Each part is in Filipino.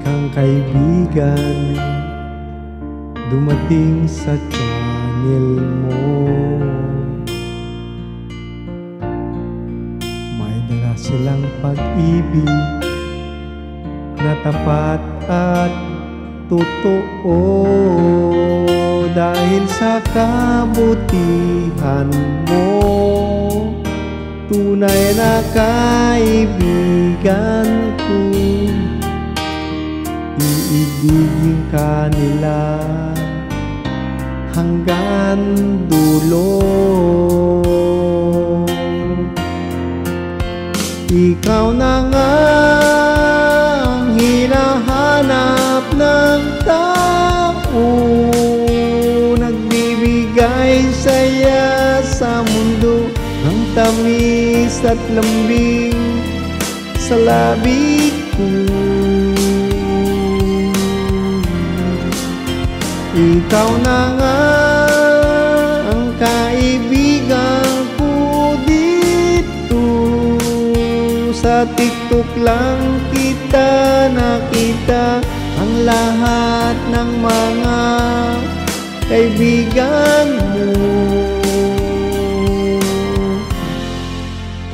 kang kaibigan dumating sa channel mo. May dala silang pag-ibig na tapat at totoo. Dahil sa kabutihan mo, tunay na kaibigan ko. Iibigin ka nila hanggang dulo. Ikaw na nga ang hinahanap ng tao, nagbibigay saya sa mundo, ang tamis at lambing sa labi ko. Ikaw na nga ang kaibigan ko dito. Sa TikTok lang kita nakita ang lahat ng mga kaibigan mo.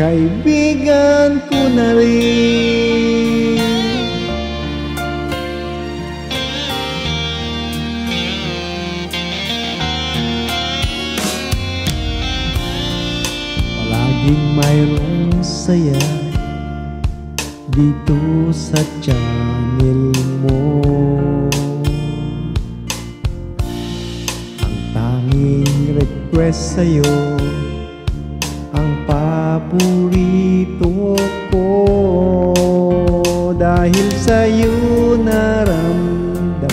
Kaibigan ko na rin. Palaging mayroong saya dito sa channel mo. Ang tanging request sa'yo, ang paborito ko. Dahil sa'yo naramdaman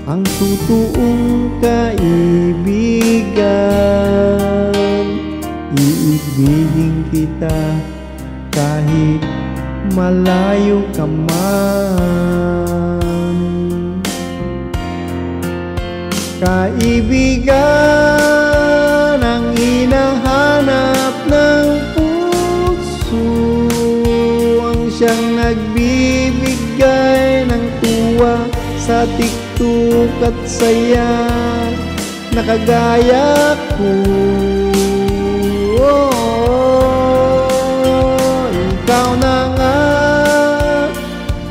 ang totoong kaibigan. Iibigin kita kahit malayo ka man. Kaibigan ang hinahanap ng puso, ang siyang nagbibigay ng tuwa sa TikTok at saya na kagaya ko. Ikaw na nga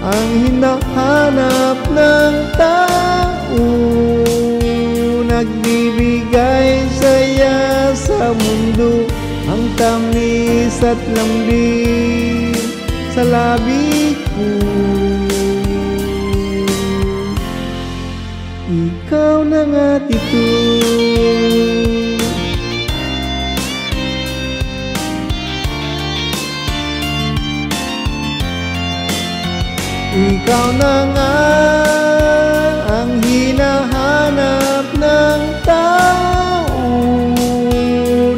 ang hinahanap ng tao, nagbibigay saya sa mundo, ang tamis at lambing sa labi ko. Ikaw na nga dito. Ikaw na nga ang hinahanap ng tao,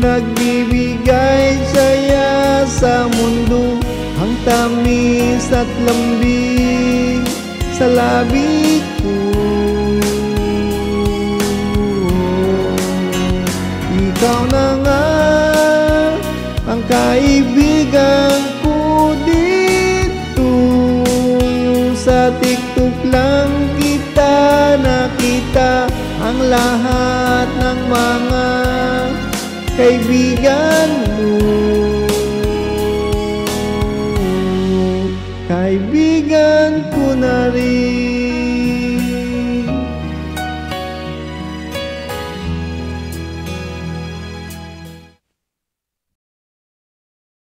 nagbibigay saya sa mundo, ang tamis at lambing sa labi ko. Ikaw na nga ang kaibigan ko dito. Sa TikTok lang kita nakita ang lahat ng mga kaibigan mo. Kaibigan ko na rin.